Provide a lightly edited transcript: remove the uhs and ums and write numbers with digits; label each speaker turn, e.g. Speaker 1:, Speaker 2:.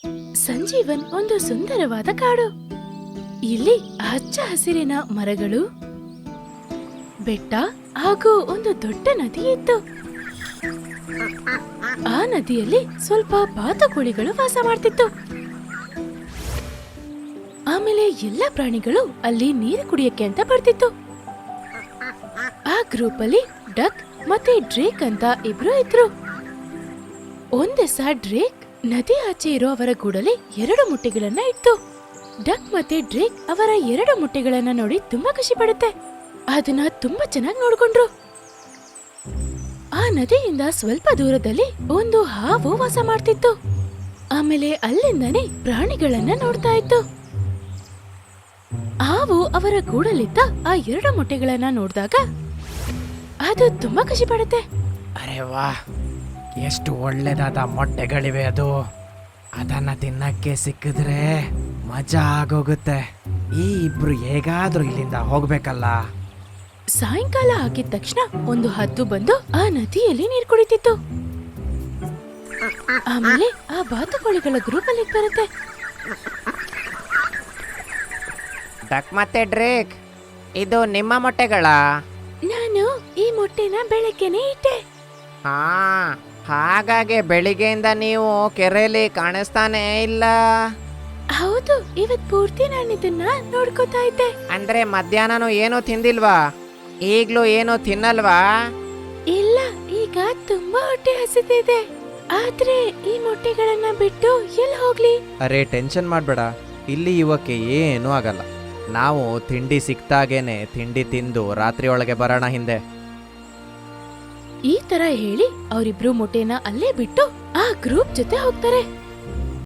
Speaker 1: ಸಂಜೀವನ್ ಒಂದು ಸುಂದರವಾದ ಕಾಡು. ಇಲ್ಲಿ ಹಚ್ಚ ಹಸಿರಿನ ಮರಗಳು, ಬೆಟ್ಟ ಹಾಗೂ ಒಂದು ದೊಡ್ಡ ನದಿ ಇತ್ತು. ಆ ನದಿಯಲ್ಲಿ ಸ್ವಲ್ಪ ಬಾತುಕೋಳಿಗಳು ವಾಸ ಮಾಡ್ತಿತ್ತು. ಆಮೇಲೆ ಎಲ್ಲ ಪ್ರಾಣಿಗಳು ಅಲ್ಲಿ ನೀರು ಕುಡಿಯಕ್ಕೆ ಅಂತ ಬರ್ತಿತ್ತು. ಆ ಗ್ರೂಪ್ ಅಲ್ಲಿ ಡಕ್ ಮತ್ತೆ ಡ್ರೇಕ್ ಅಂತ ಇಬ್ರು ಇದ್ರು. ಒಂದಿವಸ ಡ್ರೇಕ್ ನದಿ ಆಚೆ ಇರೋ ಅವರ ಗೂಡಲ್ಲಿ 2 ಮೊಟ್ಟೆಗಳನ್ನ ಇತ್ತು. ಡಕ್ ಮತ್ತೆ ಡ್ರೇಕ್ ಅವರ 2 ಮೊಟ್ಟೆಗಳನ್ನ ನೋಡಿ ತುಂಬಾ ಖುಷಿ ಪಡುತ್ತೆ. ಅದನ್ನ ತುಂಬಾ ಚೆನ್ನಾಗಿ ನೋಡ್ಕೊಂಡ್ರು. ಆ ನದಿಯಿಂದ ಸ್ವಲ್ಪ ದೂರದಲ್ಲಿ ಒಂದು ಹಾವು ವಾಸ ಮಾಡ್ತಿತ್ತು. ಆಮೇಲೆ ಅಲ್ಲಿಂದಾನೆ ಪ್ರಾಣಿಗಳನ್ನ ನೋಡ್ತಾ ಇತ್ತು. ಹಾವು ಅವರ ಗೂಡಲ್ಲಿದ್ದ ಆ 2 ಮೊಟ್ಟೆಗಳನ್ನ ನೋಡಿದಾಗ ಅದು ತುಂಬಾ ಖುಷಿ ಪಡುತ್ತೆ.
Speaker 2: ಅರೆ ವಾ, ಎಷ್ಟು ಒಳ್ಳೆದಾದ ಮೊಟ್ಟೆಗಳಿವೆ. ಅದನ್ನ ತಿನ್ನಕ್ಕೆ ಸಿಕ್ಕಿದ್ರೆ ಮಜಾ ಆಗೋಗುತ್ತೆ. ಈ ಇಬ್ರು ಹೇಗಾದ್ರೂ ಇಲ್ಲಿಂದ ಹೋಗ್ಬೇಕಲ್ಲ.
Speaker 1: ಸಾಯಂಕಾಲ ಆಗಿದ ತಕ್ಷಣ ಒಂದು ಹದ್ದು ಬಂದು ಆ ನದಿಯಲ್ಲಿ ನೀರು ಕುಡಿತಿತ್ತು. ಆಮೇಲೆ ಆ ಬಾತುಕೋಳಿಗಳ ಗ್ರೂಪ್ ಅಲ್ಲಿ ಬರುತ್ತೆ.
Speaker 2: ಡಕ್ ಮತ್ತೆ ಡ್ರೇಕ್, ಇದು ನಿಮ್ಮ ಮೊಟ್ಟೆಗಳ?
Speaker 1: ನಾನು ಈ ಮೊಟ್ಟೆನ ಬೆಳಗ್ಗೆನೆ ಇಟ್ಟೆ.
Speaker 2: ಹಾ, ಹಾಗಾಗಿ ಬೆಳಿಗ್ಗೆಯಿಂದ ನೀವು ಕೆರೆಯಲ್ಲಿ ಕಾಣಿಸ್ತಾನೇ ಇಲ್ಲ.
Speaker 1: ಹೌದು, ಇವತ್ ಪೂರ್ತಿ ನಾನು ಇದನ್ನ ನೋಡ್ಕೋತಾ ಇದ್ದೆ.
Speaker 2: ಅಂದ್ರೆ ಮಧ್ಯಾಹ್ನನೂ ಏನೂ ತಿಂದಿಲ್ವಾ? ಈಗ್ಲೂ ಏನೂ ತಿನ್ನಲ್ವಾ?
Speaker 1: ಇಲ್ಲ, ಈಗ ತುಂಬಾ ಹೊಟ್ಟೆ ಹಸಿತಿದೆ. ಆದ್ರೆ ಈ ಮೊಟ್ಟೆಗಳನ್ನ ಬಿಟ್ಟು ಎಲ್ಲಿ ಹೋಗ್ಲಿ?
Speaker 3: ಅರೆ ಟೆನ್ಷನ್ ಮಾಡಬೇಡ, ಇಲ್ಲಿ ಇವಕ್ಕೆ ಏನೂ ಆಗಲ್ಲ. ನಾವು ತಿಂಡಿ ಸಿಕ್ತಾಗೇನೆ ತಿಂಡಿ ತಿಂದು ರಾತ್ರಿ ಒಳಗೆ ಬರೋಣ ಹಿಂದೆ.
Speaker 1: ಈ ತರ ಹೇಳಿ ಅವರಿಬ್ರು ಮೊಟ್ಟೆನ ಅಲ್ಲೇ ಬಿಟ್ಟು ಆ ಗ್ರೂಪ್ ಜೊತೆ ಹೋಗ್ತಾರೆ.